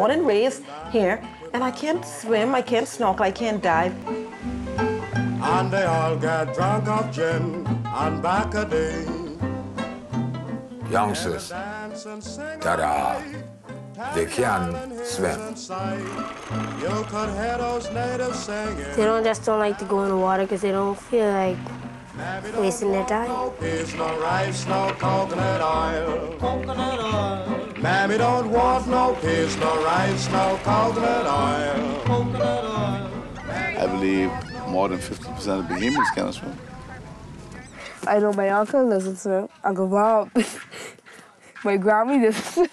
born and raised here, and I can't swim, I can't snorkel, I can't dive. And they all get drunk off gin and back a day. Youngsters that they can swim. You could hear those natives singing. They don't like to go in the water because they don't feel like wasting their time. No peas, no rice, no coconut oil. Coconut oil. Mammy don't want no peas, no rice, no coconut oil. Coconut oil. I believe more than 50% of Bahamians cannot swim. I know my uncle doesn't swim. Uncle Bob. My Grammy doesn't swim.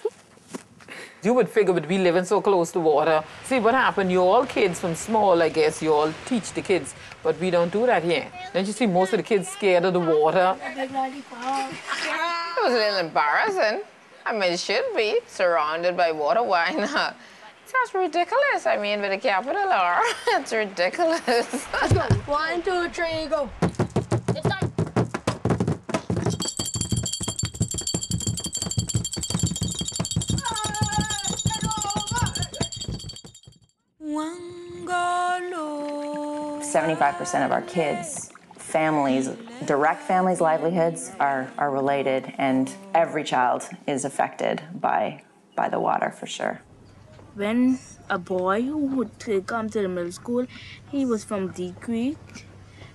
You would figure with we living so close to water. See what happened, you all kids from small, I guess, you all teach the kids, but we don't do that here. Don't you see most of the kids scared of the water? It was a little embarrassing. I mean, it should be, surrounded by water, why not? That's ridiculous. I mean, with a capital R, it's ridiculous. Let's go. 1, 2, 3, go. It's time. Wangalo. 75% of our kids' families, direct families' livelihoods are related, and every child is affected by the water for sure. When a boy who would come to the middle school, he was from D Creek,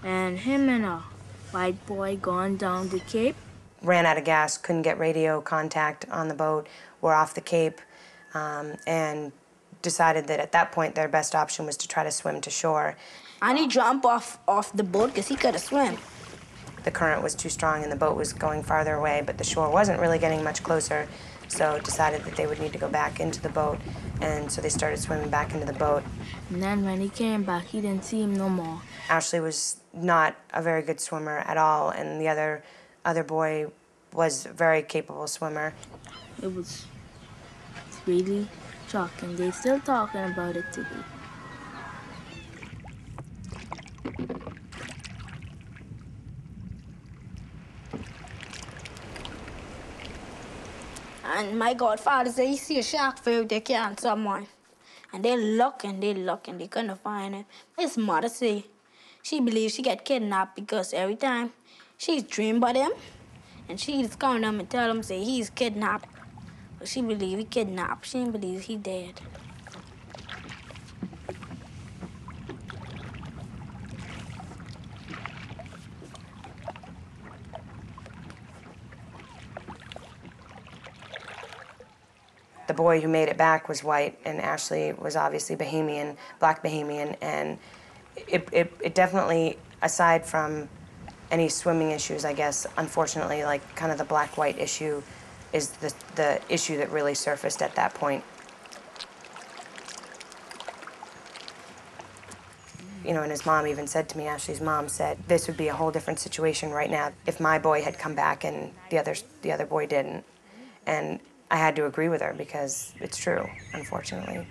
and him and a white boy gone down the Cape. Ran out of gas, couldn't get radio contact on the boat, were off the Cape, and decided that at that point their best option was to try to swim to shore. And he jumped off the boat because he couldn't swim. The current was too strong and the boat was going farther away, but the shore wasn't really getting much closer, so decided that they would need to go back into the boat, and so they started swimming back into the boat. And then when he came back, he didn't see him no more. Ashley was not a very good swimmer at all, and the other boy was a very capable swimmer. It was really shocking. They're still talking about it today. And my godfather said he see a shark fin, they can't someone. And they look and they look and they couldn't find it. His mother say she believes she get kidnapped because every time she's dream about him and she just come to him and tell him say he's kidnapped. But she believe he kidnapped. She didn't believe he dead. The boy who made it back was white, and Ashley was obviously Bahamian, black Bahamian, and it definitely, aside from any swimming issues, I guess, unfortunately, like kind of the black-white issue is the issue that really surfaced at that point. You know, and his mom even said to me, Ashley's mom said, this would be a whole different situation right now if my boy had come back and the other boy didn't. And I had to agree with her because it's true, unfortunately.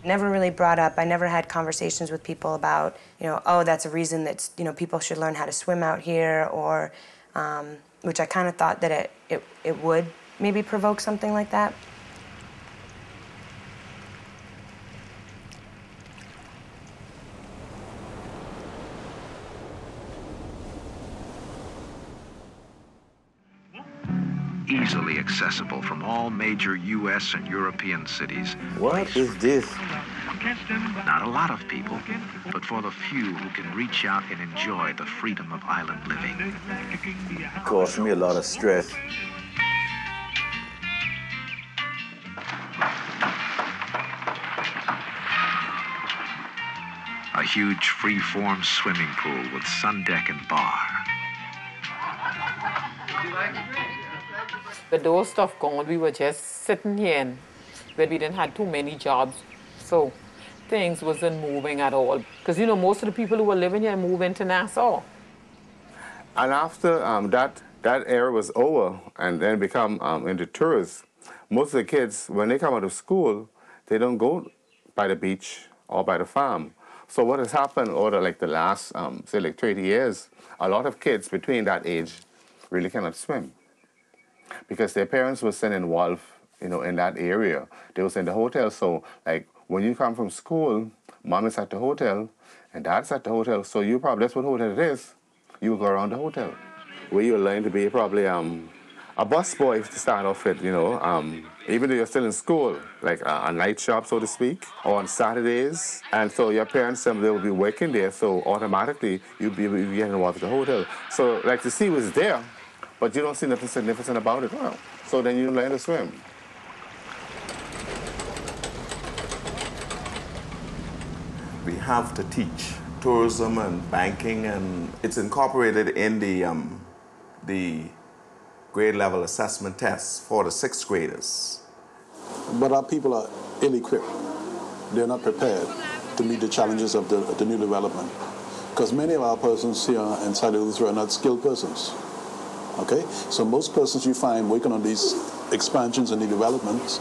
Never really brought up, I never had conversations with people about, you know, oh, that's a reason that, you know, people should learn how to swim out here, or, which I kind of thought that it would maybe provoke something like that. Easily accessible from all major U.S. and European cities. What is this? Not a lot of people, but for the few who can reach out and enjoy the freedom of island living. Caused me a lot of stress. A huge free-form swimming pool with sun deck and bar. With those stuff gone, we were just sitting here, and where we didn't have too many jobs, so things wasn't moving at all. Because, you know, most of the people who were living here moved into Nassau. And after that era was over and then become into tourists, most of the kids, when they come out of school, they don't go by the beach or by the farm. So what has happened over the last, say, like 30 years, a lot of kids between that age really cannot swim because their parents were still involved, in that area. They was in the hotel, so like when you come from school, mom is at the hotel and dad's at the hotel, so you probably, that's what hotel it is. You will go around the hotel where you learn to be probably a bus boy to start off with, even though you're still in school, like a night shop, so to speak, or on Saturdays. And so your parents, they will be working there, so automatically you'll be getting involved with the hotel. So like the sea was there, but you don't see nothing significant about it. Well, so then you learn to swim. We have to teach tourism and banking, and it's incorporated in the grade level assessment tests for the 6th graders. But our people are ill-equipped. They're not prepared to meet the challenges of the new development. Because many of our persons here inside Eleuthera are not skilled persons. Okay? So most persons you find working on these expansions and the developments,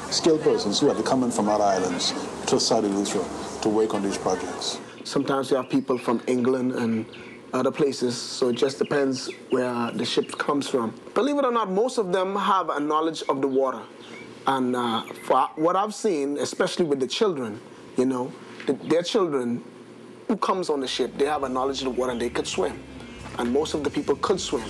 skilled persons who have to come in from other islands to inside Eleuthera to work on these projects. Sometimes you have people from England and other places, so it just depends where the ship comes from. Believe it or not, most of them have a knowledge of the water. And for what I've seen, especially with the children, their children who comes on the ship, they have a knowledge of the water and they could swim. And most of the people could swim.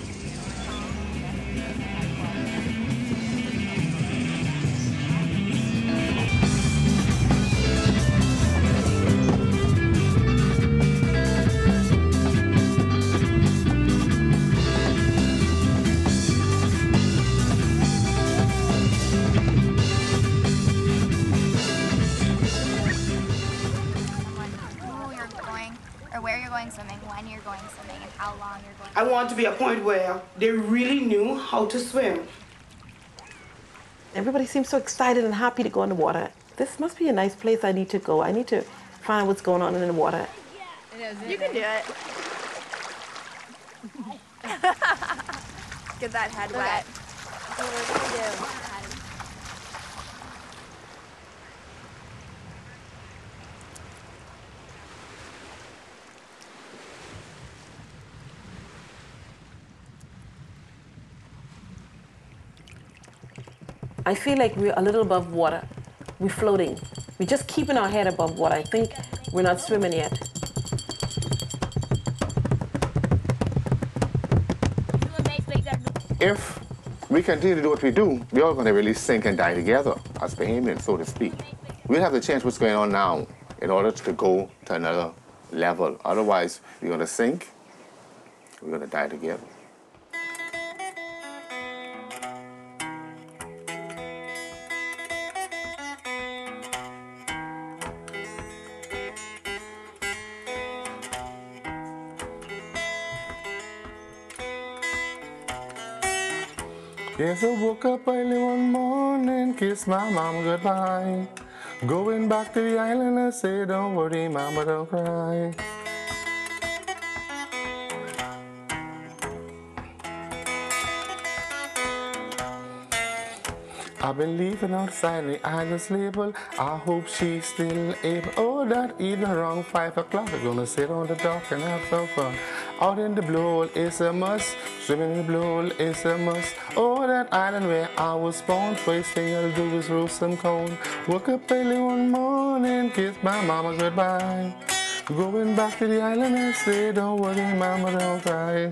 I want to be a point where they really knew how to swim. Everybody seems so excited and happy to go in the water. This must be a nice place I need to go. I need to find what's going on in the water. You can do it. Get that head wet. That's what we're going to do. I feel like we're a little above water. We're floating. We're just keeping our head above water. I think we're not swimming yet. If we continue to do what we do, we're all going to really sink and die together as Bahamians, so to speak. We'll have to change what's going on now in order to go to another level. Otherwise, we're going to sink, we're going to die together. Yes, I woke up early one morning, kissed my mom goodbye. Going back to the island, I say, don't worry, mama, don't cry. I've been leaving outside the island's label. I hope she's still able. Oh, that evening around 5 o'clock, I'm gonna sit on the dock and have some fun. Out in the blue hole is a must. Swimming in the blue hole is a must. Oh, that island where I was born. First thing I'll do is roast some corn. Woke up early one morning, kissed my mama goodbye. Going back to the island, I say, don't worry, mama, don't cry.